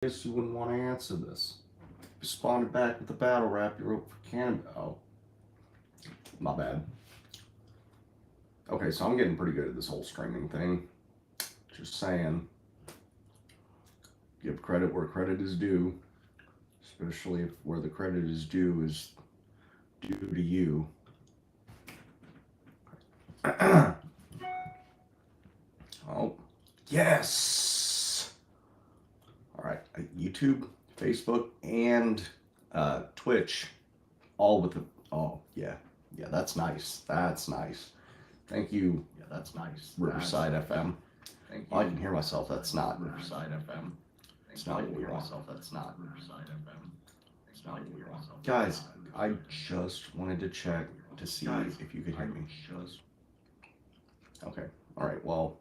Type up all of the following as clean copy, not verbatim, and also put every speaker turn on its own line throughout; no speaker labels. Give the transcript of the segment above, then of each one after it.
guess you wouldn't want to answer this. Responded back with the battle rap you wrote for Canada. Oh, my bad. Okay, so I'm getting pretty good at this whole streaming thing. Just saying. Give credit where credit is due. Especially if where the credit is due to you. Oh, yes! Alright, YouTube, Facebook, and Twitch. All with the. Oh, yeah. Yeah, that's nice. That's nice. Thank you. Yeah, that's nice. Riverside FM. Thank you. I can hear myself. That's not Riverside FM. It's not what we want. That's not Riverside FM. It's not what we want. Guys, I just wanted to check to see if you could hear me. Okay. All right. Well,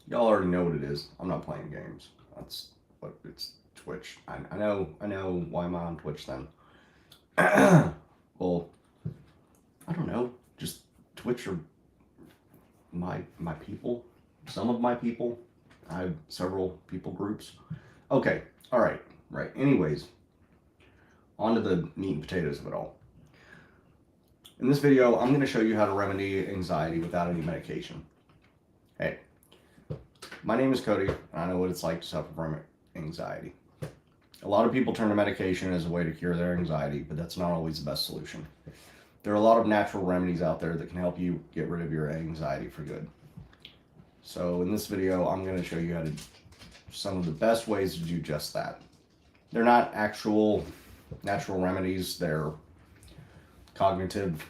y'all already know what it is. I'm not playing games. That's what it's Twitch. I know. Why am I on Twitch then? Well, I don't know. Just Twitch are my people. Some of my people. I have several people groups. Okay. All right. Right. Anyways, on to the meat and potatoes of it all. In this video, I'm going to show you how to remedy anxiety without any medication. Hey, my name is Cody, and I know what it's like to suffer from anxiety. A lot of people turn to medication as a way to cure their anxiety, but that's not always the best solution. There are a lot of natural remedies out there that can help you get rid of your anxiety for good. So in this video, I'm going to show you how to some of the best ways to do just that. They're not actual natural remedies, they're cognitive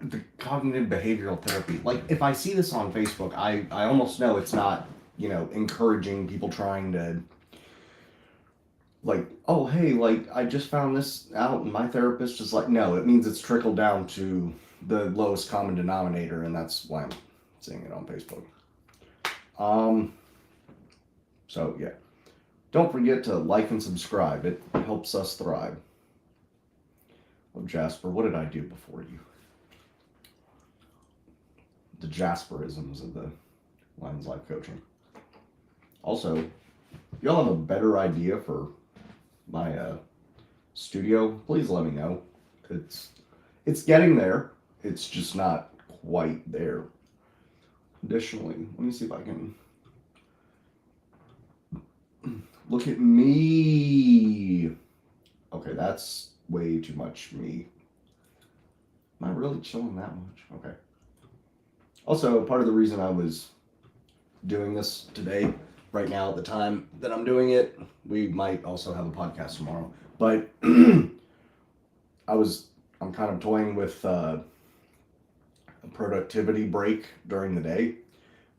the cognitive behavioral therapy. Like, if I see this on Facebook, I almost know it's not, encouraging people trying to, like, oh, hey, like, I just found this out and my therapist is like, no, it means it's trickled down to the lowest common denominator, and that's why I'm seeing it on Facebook. So, yeah. Don't forget to like and subscribe. It helps us thrive. Oh, Jasper, what did I do before you? The Jasperisms of the Lions Life Coaching. Also, y'all have a better idea for my studio, please let me know. It's getting there. It's just not quite there. Additionally, let me see if I can look at me. Okay, that's way too much me. Am I really chilling that much? Okay. Also, part of the reason I was doing this today, right now at the time that I'm doing it, we might also have a podcast tomorrow, but I'm kind of toying with a productivity break during the day,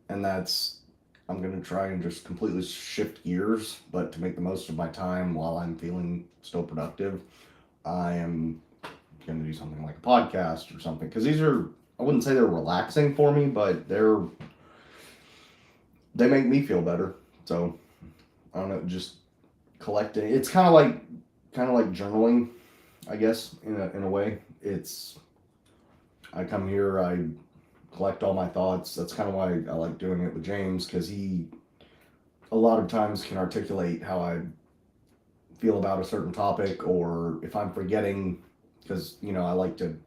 and I'm going to try and just completely shift gears, but to make the most of my time while I'm feeling still productive, I am going to do something like a podcast or something, because I wouldn't say they're relaxing for me, but they make me feel better. So I don't know, just collecting. It's kind of like journaling, I guess, in a way. I come here, I collect all my thoughts. That's kind of why I like doing it with James, because he a lot of times can articulate how I feel about a certain topic, or if I'm forgetting, because I like to,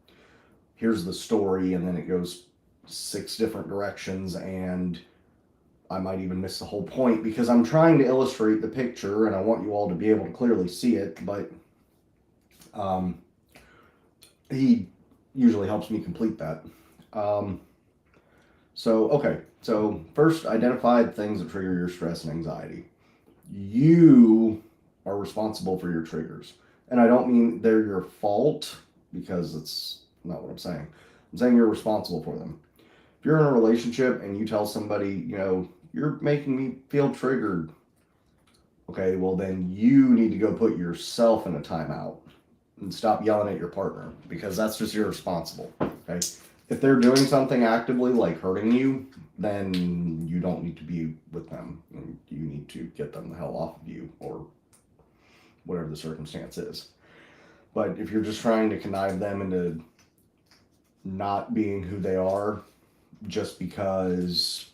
here's the story, and then it goes 6 different directions, and I might even miss the whole point because I'm trying to illustrate the picture and I want you all to be able to clearly see it, but he usually helps me complete that. So first, identify things that trigger your stress and anxiety. You are responsible for your triggers. And I don't mean they're your fault, because it's not what I'm saying. I'm saying you're responsible for them. If you're in a relationship and you tell somebody, you're making me feel triggered, okay, well then you need to go put yourself in a timeout and stop yelling at your partner, because that's just irresponsible, okay? If they're doing something actively like hurting you, then you don't need to be with them. You need to get them the hell off of you, or whatever the circumstance is. But if you're just trying to connive them into not being who they are just because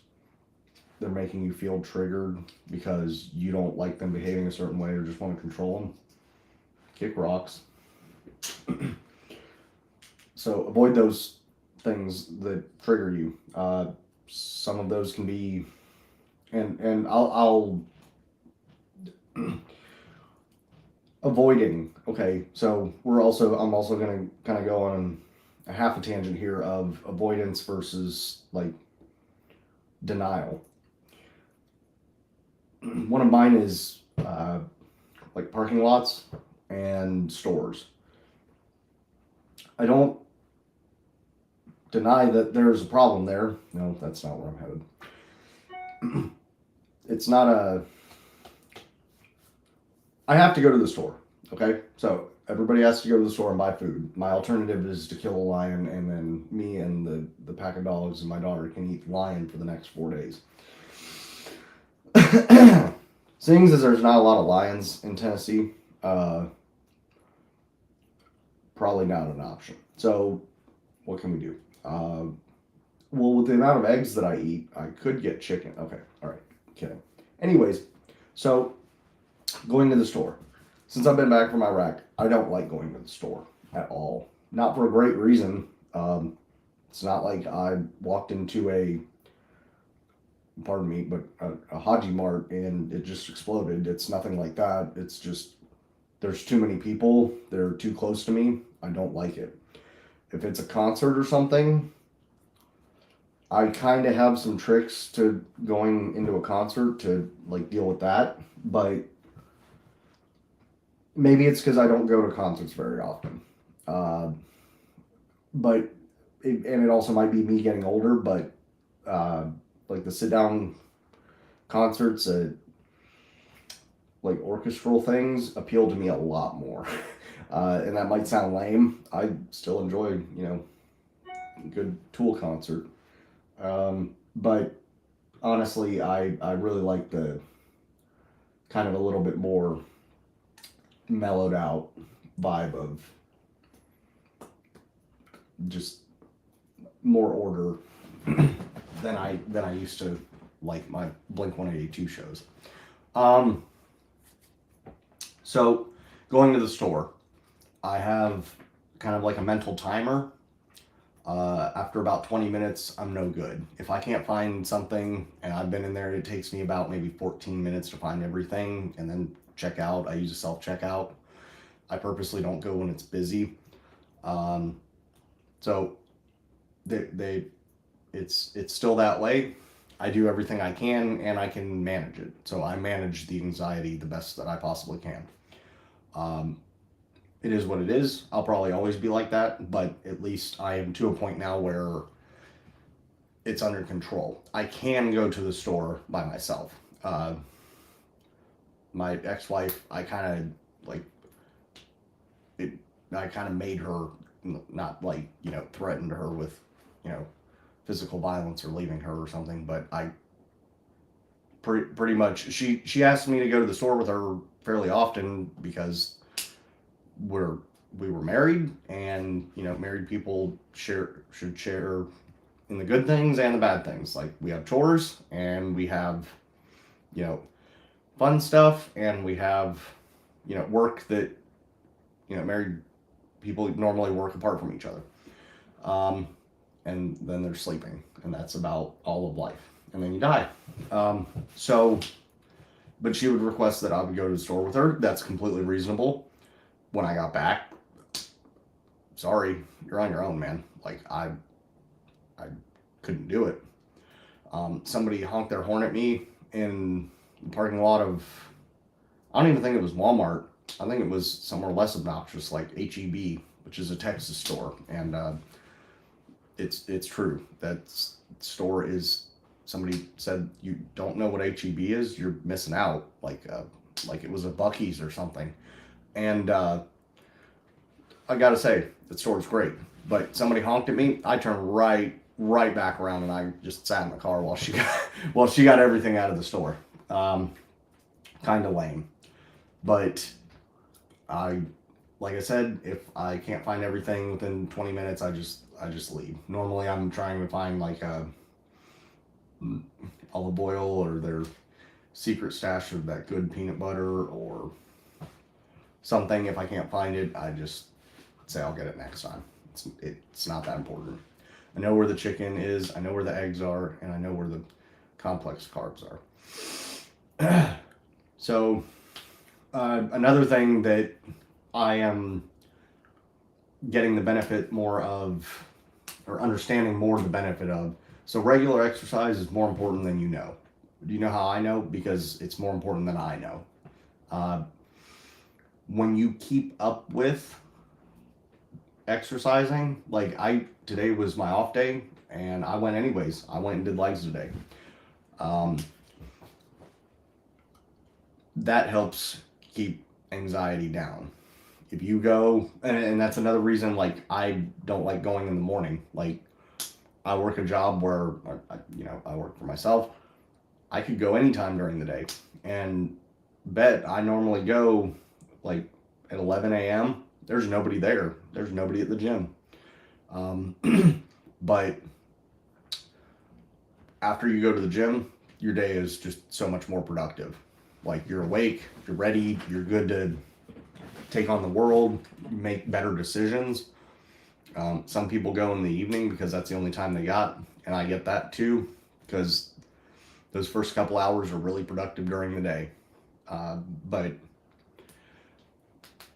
they're making you feel triggered because you don't like them behaving a certain way or just want to control them, kick rocks. So avoid those things that trigger you. Some of those can be, and I'll avoiding. Okay, so I'm also gonna kind of go on a half a tangent here of avoidance versus like denial. One of mine is like parking lots and stores. I don't deny that there's a problem there. No, that's not where I'm headed. It's not a. I have to go to the store. Okay, so everybody has to go to the store and buy food. My alternative is to kill a lion, and then me and the pack of dogs and my daughter can eat lion for the next 4 days. Seeing as there's not a lot of lions in Tennessee, probably not an option. So, what can we do? Well, with the amount of eggs that I eat, I could get chicken. Okay, all right, kidding. Anyways, so going to the store. Since I've been back from Iraq, I don't like going to the store at all. Not for a great reason. It's not like I walked into pardon me, but a Haji Mart and it just exploded. It's nothing like that. It's just, there's too many people. They're too close to me. I don't like it. If it's a concert or something, I kind of have some tricks to going into a concert to like deal with that, but maybe it's because I don't go to concerts very often. But it also might be me getting older, but like the sit down concerts, like orchestral things appeal to me a lot more. And that might sound lame. I still enjoy, a good Tool concert. But honestly, I really like the kind of a little bit more mellowed out vibe of just more order than I used to like my Blink-182 shows. So going to the store, I have kind of like a mental timer. After about 20 minutes, I'm no good. If I can't find something and I've been in there, it takes me about maybe 14 minutes to find everything and then check out. I use a self-checkout. I purposely don't go when it's busy. So it's still that way. I do everything I can and I can manage it. So I manage the anxiety the best that I possibly can. It is what it is. I'll probably always be like that, but at least I am to a point now where it's under control. I can go to the store by myself. My ex-wife, I kind of made her, not like, threatened her with, physical violence or leaving her or something, but I pretty much, she asked me to go to the store with her fairly often because we were married, and married people should share in the good things and the bad things. Like, we have chores and we have fun stuff, and we have work that married people normally work apart from each other, and then there's sleeping, and that's about all of life, and then you die. But she would request that I would go to the store with her. That's completely reasonable. When I got back, sorry, you're on your own, man. Like, I couldn't do it. Somebody honked their horn at me in the parking lot of, I don't even think it was Walmart. I think it was somewhere less obnoxious, like HEB, which is a Texas store. And it's true. That store is, somebody said, you don't know what HEB is, you're missing out. Like it was a Buc-ee's or something. And I gotta say, the store's great. But somebody honked at me, I turned right back around, and I just sat in the car while she got everything out of the store. Kind of lame. But like I said, if I can't find everything within 20 minutes, I just leave. Normally I'm trying to find like olive oil or their secret stash of that good peanut butter or something. If I can't find it, I just say I'll get it next time. It's not that important. I know where the chicken is, I know where the eggs are, and I know where the complex carbs are. So another thing that I am getting the benefit more of, or understanding more of the benefit of, so regular exercise is more important than you know. Do you know how I know? Because it's more important than I know. When you keep up with exercising, like today was my off day and I went anyways. I went and did legs today. That helps keep anxiety down. If you go, and that's another reason, like, I don't like going in the morning. Like, I work a job where, I work for myself. I could go anytime during the day, and I normally go like at 11 a.m. There's nobody there. There's nobody at the gym. But after you go to the gym, your day is just so much more productive. Like, you're awake, you're ready, you're good to take on the world, make better decisions. Some people go in the evening because that's the only time they got, and I get that too, because those first couple hours are really productive during the day. But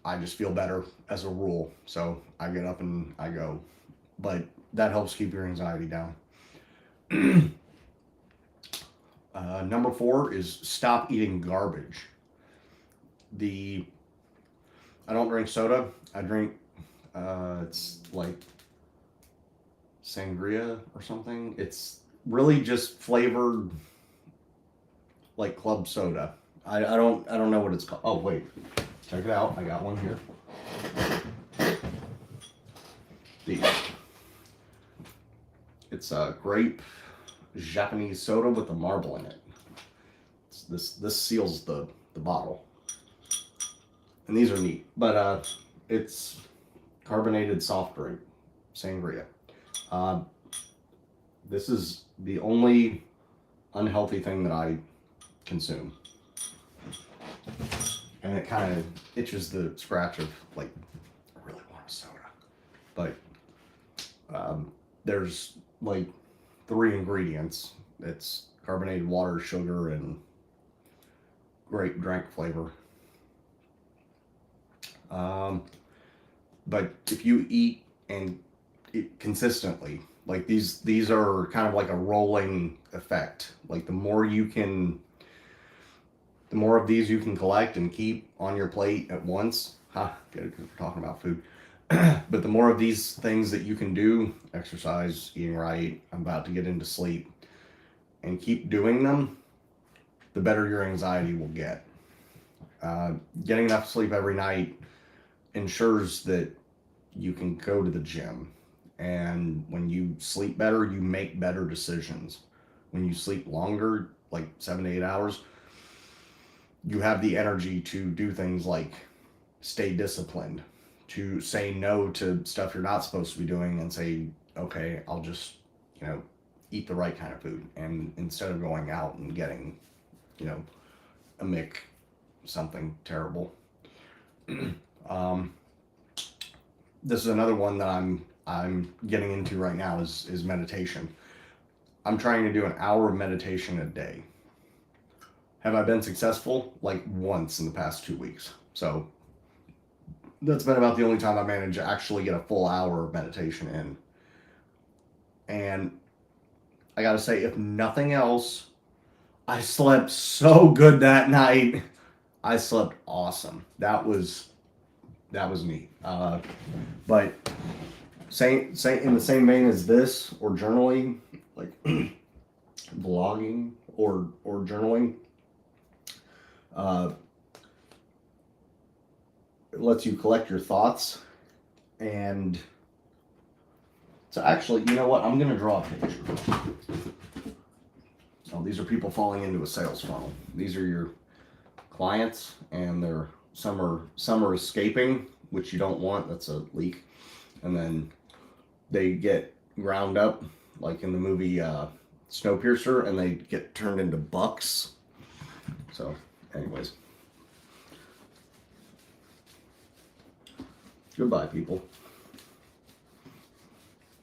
I just feel better as a rule, so I get up and I go. But that helps keep your anxiety down. Number 4 is stop eating garbage. I don't drink soda. I drink, it's like sangria or something. It's really just flavored like club soda. I don't know what it's called. Oh, wait. Check it out. I got one here. It's a grape Japanese soda with a marble in it. This seals the bottle. And these are neat. But it's carbonated soft drink, sangria. This is the only unhealthy thing that I consume. And it kind of itches the scratch of, like, I really want a soda. But there's like 3 ingredients. It's carbonated water, sugar, and grape drink flavor. But if you eat consistently, like these are kind of like a rolling effect. Like the more of these you can collect and keep on your plate at once. Good, because we're talking about food. But the more of these things that you can do, exercise, eating right, I'm about to get into sleep, and keep doing them, the better your anxiety will get. Getting enough sleep every night ensures that you can go to the gym. And when you sleep better, you make better decisions. When you sleep longer, like 7 to 8 hours, you have the energy to do things like stay disciplined, to say no to stuff you're not supposed to be doing, and say, okay, I'll just, eat the right kind of food. And instead of going out and getting, a Mick something terrible. This is another one that I'm getting into right now is meditation. I'm trying to do an hour of meditation a day. Have I been successful? Like once in the past 2 weeks. So that's been about the only time I managed to actually get a full hour of meditation in. And I gotta say, if nothing else, I slept so good that night. I slept awesome. That was neat. But say in the same vein as this, or journaling, like vlogging or journaling, it lets you collect your thoughts. And so actually, you know what? I'm going to draw a picture. So these are people falling into a sales funnel. These are your clients, and some are escaping, which you don't want. That's a leak. And then they get ground up, like in the movie Snowpiercer, and they get turned into bucks. So, anyways. Goodbye, people.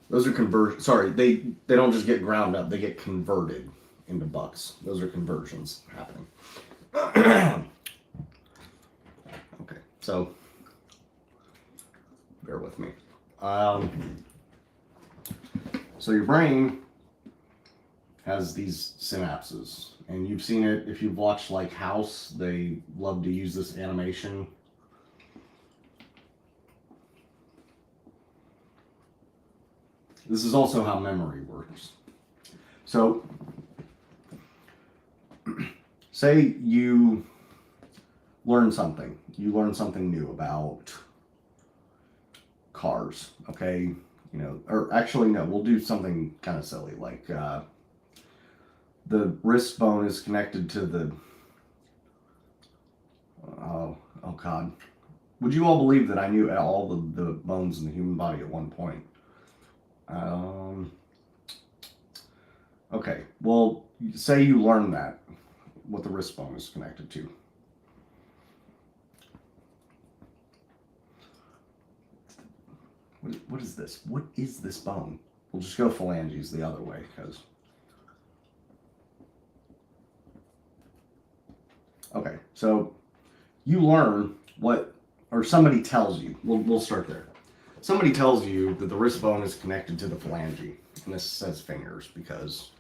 Those are conversions. Sorry, they don't just get ground up, they get converted into bucks. Those are conversions happening. Okay, so bear with me. So your brain has these synapses, and you've seen it if you've watched like House. They love to use this animation. This is also how memory works. So, say you learn something. You learn something new about cars, okay? You know, or actually, no, we'll do something kind of silly, like the wrist bone is connected to the, oh God. Would you all believe that I knew all the bones in the human body at one point? Okay, well, say you learn that, what the wrist bone is connected to. What is this? What is this bone? We'll just go phalanges the other way, because... Okay, so you learn what, or somebody tells you, we'll start there. Somebody tells you that the wrist bone is connected to the phalange, and this says fingers because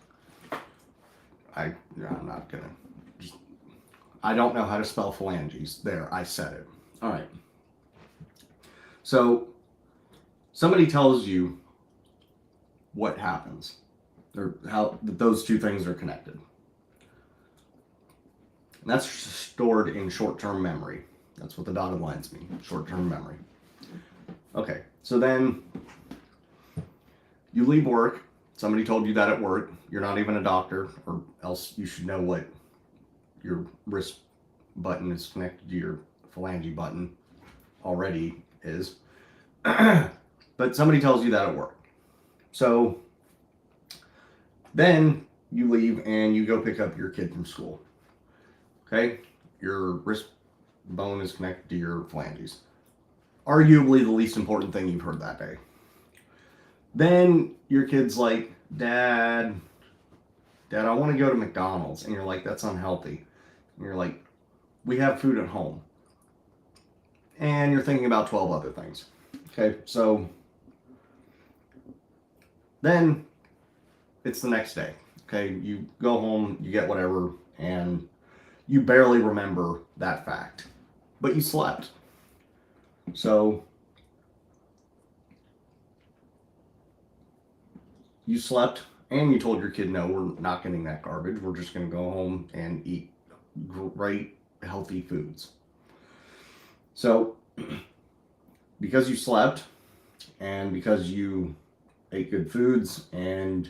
I'm not gonna, I don't know how to spell phalanges. There, I said it. All right. So somebody tells you what happens, or how those two things are connected. And that's stored in short-term memory. That's what the dotted lines mean, short-term memory. Okay, so then you leave work. Somebody told you that at work. You're not even a doctor, or else you should know what your wrist button is connected to your phalange button already is. But somebody tells you that at work. So then you leave and you go pick up your kid from school. Okay? Your wrist bone is connected to your phalanges. Arguably the least important thing you've heard that day. Then your kid's like, Dad, I want to go to McDonald's. And you're like, that's unhealthy. And you're like, we have food at home. And you're thinking about 12 other things. Okay, so then it's the next day. Okay, you go home, you get whatever, and you barely remember that fact. But you slept. So you slept and you told your kid, no, we're not getting that garbage. We're just going to go home and eat great, healthy foods. So because you slept and because you ate good foods, and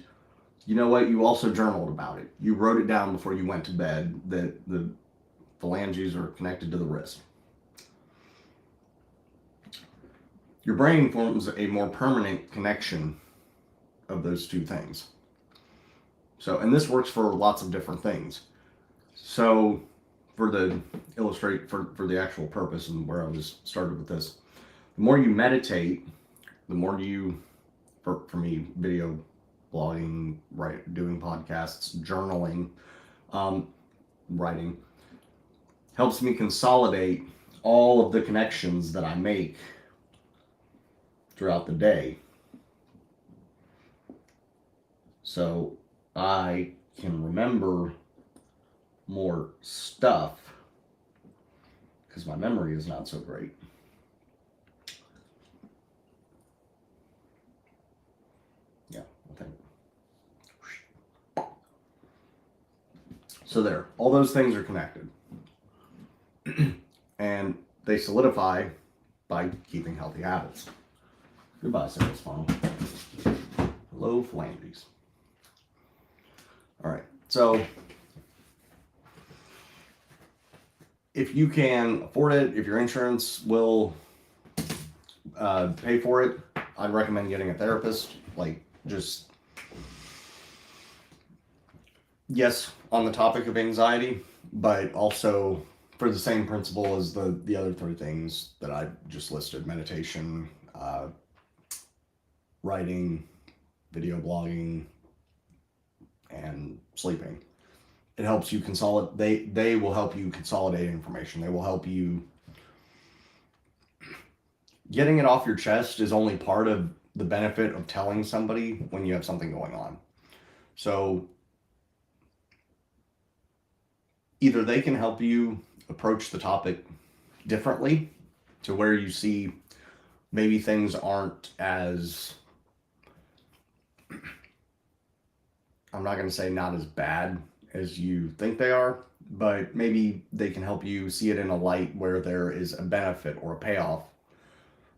you know what, you also journaled about it. You wrote it down before you went to bed that the phalanges are connected to the wrist. Your brain forms a more permanent connection of those two things. So, and this works for lots of different things. So, for the actual purpose and where I was started with this, the more you meditate, the more you, for me, video blogging, doing podcasts, journaling, writing, helps me consolidate all of the connections that I make throughout the day, so I can remember more stuff because my memory is not so great. Yeah, I think. So there, all those things are connected. And they solidify by keeping healthy habits. Goodbye, Sarah's funnel. Hello, phalanges. All right, so if you can afford it, if your insurance will pay for it, I'd recommend getting a therapist. Like, just yes, on the topic of anxiety, but also for the same principle as the other three things that I just listed: meditation, writing, video blogging, and sleeping. It helps you consolidate. They will help you consolidate information. They will help you. Getting it off your chest is only part of the benefit of telling somebody when you have something going on. So either they can help you approach the topic differently to where you see maybe things aren't as, I'm not going to say not as bad as you think they are, but maybe they can help you see it in a light where there is a benefit or a payoff.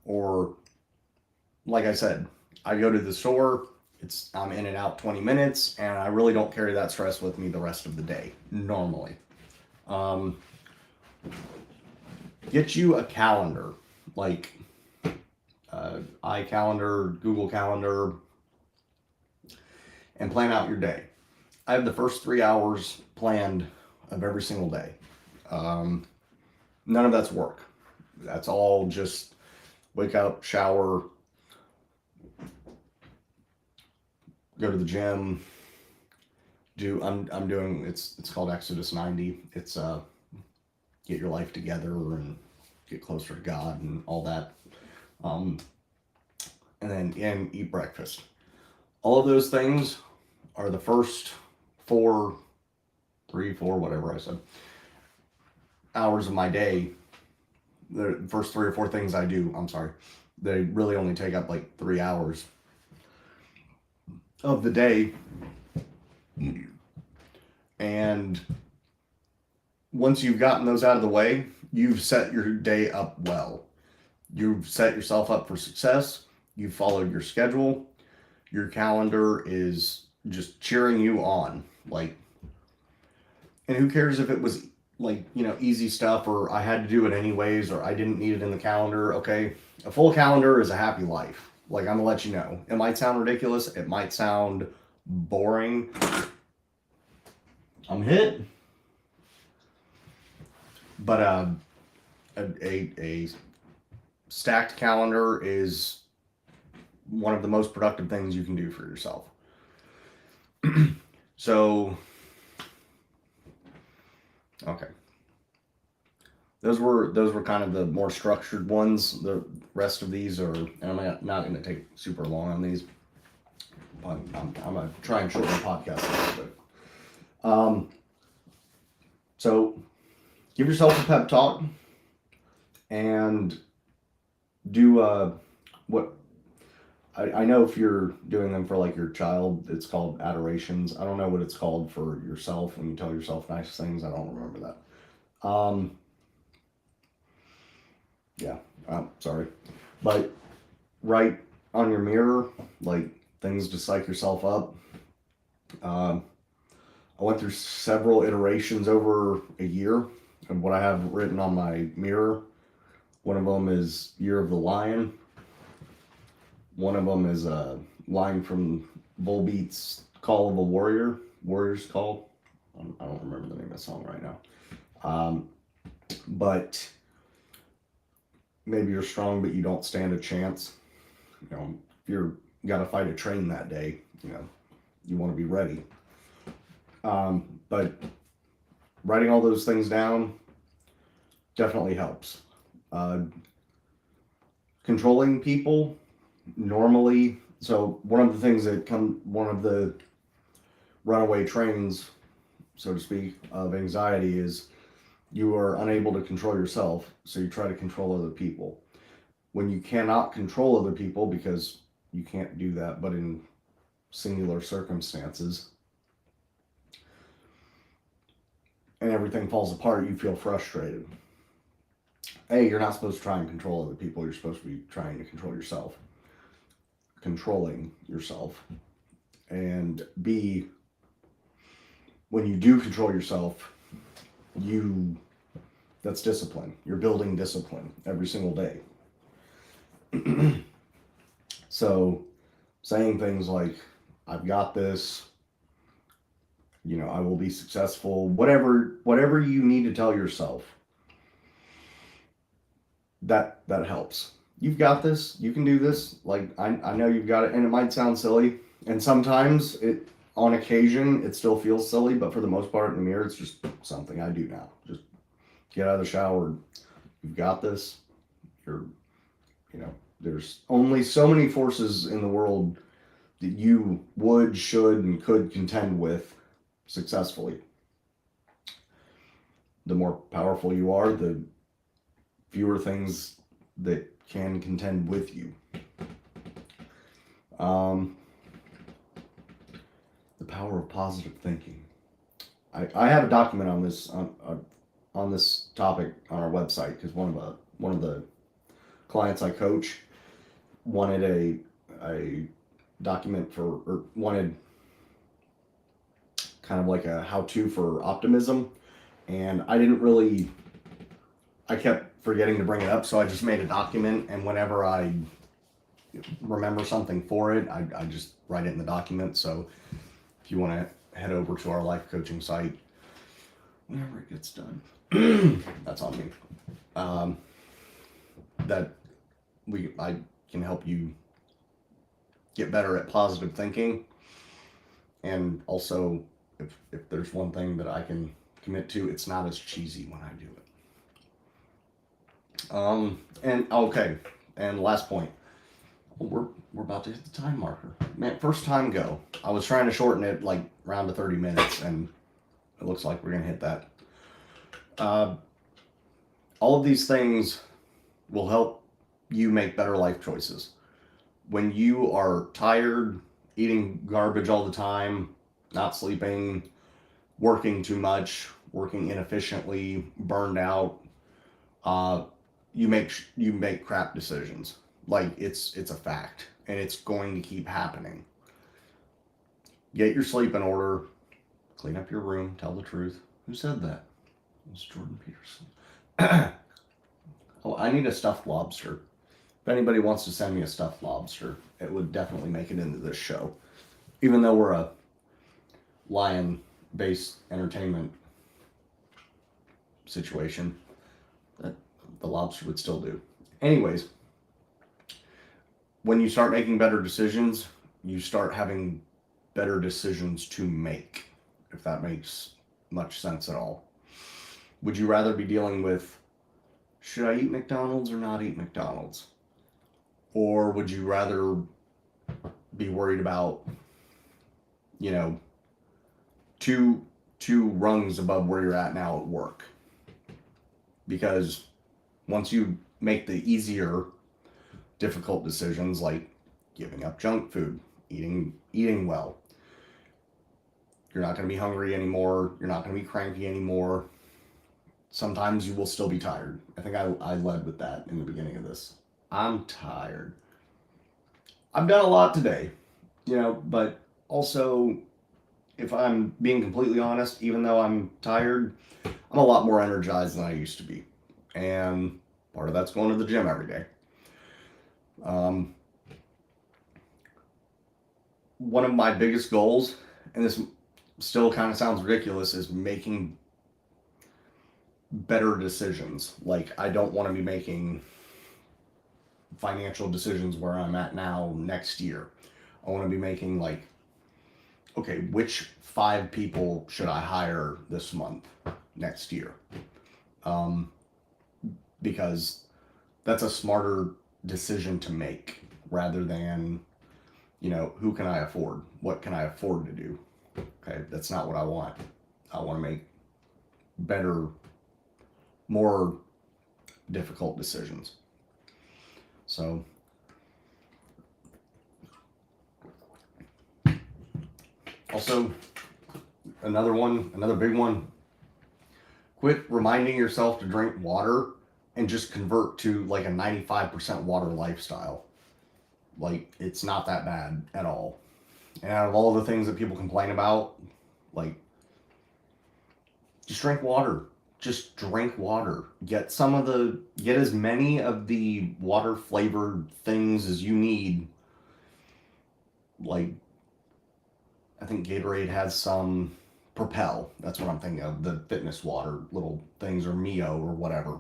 Or, like I said, I go to the store, I'm in and out 20 minutes, and I really don't carry that stress with me the rest of the day, normally. Get you a calendar, like iCalendar, Google Calendar, and plan out your day. I have the first 3 hours planned of every single day. None of that's work. That's all just wake up, shower, go to the gym, I'm doing, it's called Exodus 90. It's get your life together and get closer to God and all that. And eat breakfast. All of those things are the first 4, whatever I said, hours of my day. The first 3 or 4 things I do, they really only take up like 3 hours of the day. And once you've gotten those out of the way, you've set your day up well. You've set yourself up for success. You've followed your schedule. Your calendar is just cheering you on. Like, and who cares if it was like, easy stuff, or I had to do it anyways, or I didn't need it in the calendar. Okay. A full calendar is a happy life. Like, I'm gonna let you know. It might sound ridiculous. It might sound boring. I'm hit. But a stacked calendar is one of the most productive things you can do for yourself. So, okay. Those were kind of the more structured ones. The rest of these are, and I'm not going to take super long on these. I'm going to try and shorten the podcast a little bit. So give yourself a pep talk and do what I know if you're doing them for like your child, it's called adorations. I don't know what it's called for yourself when you tell yourself nice things. I don't remember that. Yeah, sorry. But write on your mirror, like things to psych yourself up. I went through several iterations over a year of what I have written on my mirror. One of them is Year of the Lion. One of them is a line from Volbeat's Call of a Warrior, Warrior's Call. I don't remember the name of the song right now. But maybe you're strong, but you don't stand a chance. If you're got to fight a train that day, you want to be ready. But writing all those things down definitely helps. Controlling people normally. So one of the things one of the runaway trains, so to speak, of anxiety is you are unable to control yourself, so you try to control other people. When you cannot control other people, because you can't do that but in singular circumstances, and everything falls apart, you feel frustrated. A, you're not supposed to try and control other people. You're supposed to be trying to control yourself. Controlling yourself. And B, when you do control yourself, that's discipline. You're building discipline every single day. So saying things like, I've got this, I will be successful, whatever you need to tell yourself, that helps. You've got this, you can do this, like I know you've got it, and it might sound silly, and sometimes on occasion it still feels silly, but for the most part in the mirror it's just something I do now. Just get out of the shower, you've got this. You're there's only so many forces in the world that you would, should, and could contend with successfully. The more powerful you are, the fewer things that can contend with you. The power of positive thinking. I have a document on this topic on our website, because one of the clients I coach wanted a document or wanted kind of like a how-to for optimism, and I kept forgetting to bring it up, so I just made a document, and whenever I remember something for it, I just write it in the document. So if you want to head over to our life coaching site whenever it gets done, that's on me. I can help you get better at positive thinking, and also if there's one thing that I can commit to, it's not as cheesy when I do it. And okay, and last point. We're about to hit the time marker. Man, first time go. I was trying to shorten it like around to 30 minutes, and it looks like we're gonna hit that. All of these things will help you make better life choices. When you are tired, eating garbage all the time, not sleeping, working too much, working inefficiently, burned out, you make crap decisions. Like it's a fact, and it's going to keep happening. Get your sleep in order, clean up your room, tell the truth. Who said that? It was Jordan Peterson. Oh, I need a stuffed lobster. If anybody wants to send me a stuffed lobster, it would definitely make it into this show. Even though we're a lion-based entertainment situation, that the lobster would still do. Anyways, when you start making better decisions, you start having better decisions to make, if that makes much sense at all. Would you rather be dealing with, should I eat McDonald's or not eat McDonald's? Or would you rather be worried about, two rungs above where you're at now at work? Because once you make the easier, difficult decisions like giving up junk food, eating well, you're not going to be hungry anymore. You're not going to be cranky anymore. Sometimes you will still be tired. I think I led with that in the beginning of this. I'm tired. I've done a lot today, but also, if I'm being completely honest, even though I'm tired, I'm a lot more energized than I used to be. And part of that's going to the gym every day. One of my biggest goals, and this still kind of sounds ridiculous, is making better decisions. Like, I don't want to be making financial decisions where I'm at now next year. I want to be making like, okay, which 5 people should I hire this month, next year? Because that's a smarter decision to make rather than, who can I afford? What can I afford to do? Okay, that's not what I want. I want to make better, more difficult decisions. So, also, another big one, quit reminding yourself to drink water and just convert to like a 95% water lifestyle. Like, it's not that bad at all. And out of all the things that people complain about, like, just drink water. Just drink water. Get as many of the water flavored things as you need. Like, I think Gatorade has some, Propel, that's what I'm thinking of, the fitness water little things, or Mio or whatever.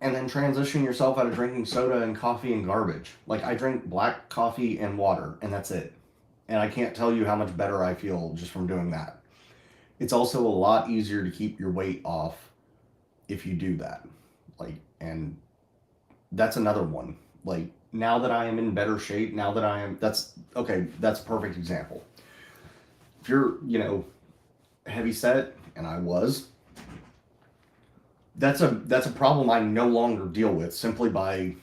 And then transition yourself out of drinking soda and coffee and garbage. Like, I drink black coffee and water, and that's it. And I can't tell you how much better I feel just from doing that. It's also a lot easier to keep your weight off if you do that. Like, and that's another one. Like, now that I am in better shape, that's a perfect example. If you're, heavy set, and I was, that's a problem I no longer deal with simply by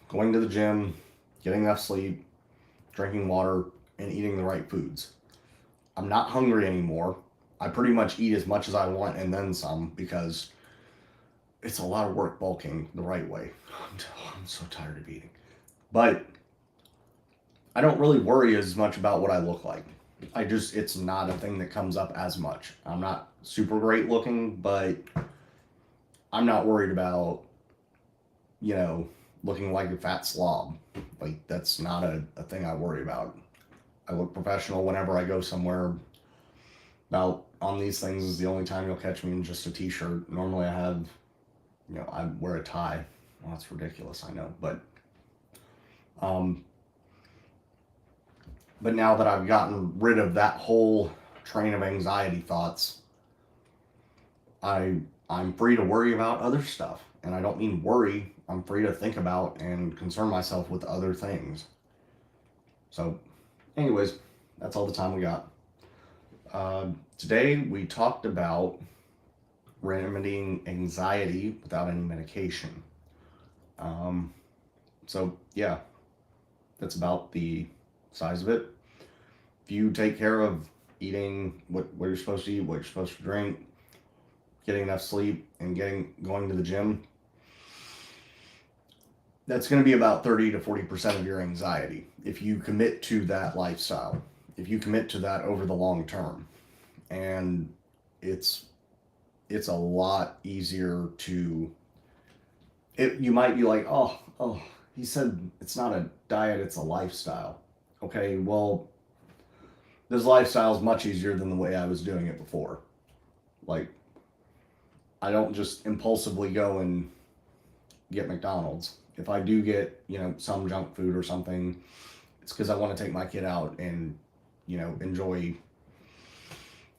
going to the gym, getting enough sleep, drinking water, and eating the right foods. I'm not hungry anymore. I pretty much eat as much as I want and then some, because it's a lot of work bulking the right way. I'm so tired of eating. But I don't really worry as much about what I look like. It's not a thing that comes up as much. I'm not super great looking, but I'm not worried about, looking like a fat slob. Like, that's not a thing I worry about. I look professional whenever I go somewhere. About on these things is the only time you'll catch me in just a t-shirt. Normally I wear a tie. Well, that's ridiculous, I know, but now that I've gotten rid of that whole train of anxiety thoughts, I'm free to worry about other stuff. And I don't mean worry, I'm free to think about and concern myself with other things. So, anyways, that's all the time we got. Today we talked about remedying anxiety without any medication. So yeah, that's about the size of it. If you take care of eating what you're supposed to eat, what you're supposed to drink, getting enough sleep, and going to the gym, that's going to be about 30 to 40% of your anxiety if you commit to that lifestyle, if you commit to that over the long term. And it's a lot easier to, you might be like, oh, he said it's not a diet, it's a lifestyle. Okay, well, this lifestyle is much easier than the way I was doing it before. Like, I don't just impulsively go and get McDonald's. If I do get, some junk food or something, it's because I want to take my kid out and, enjoy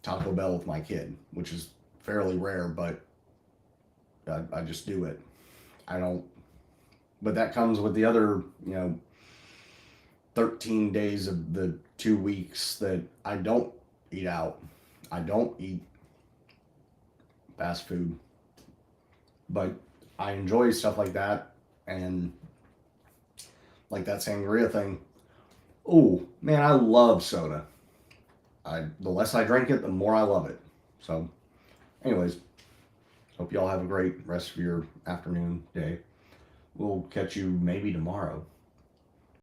Taco Bell with my kid, which is fairly rare, but I just do it. But that comes with the other, 13 days of the 2 weeks that I don't eat out. I don't eat fast food, but I enjoy stuff like that. And like that sangria thing. Oh man, I love soda. The less I drink it, the more I love it. So anyways, hope y'all have a great rest of your afternoon, day. We'll catch you maybe tomorrow.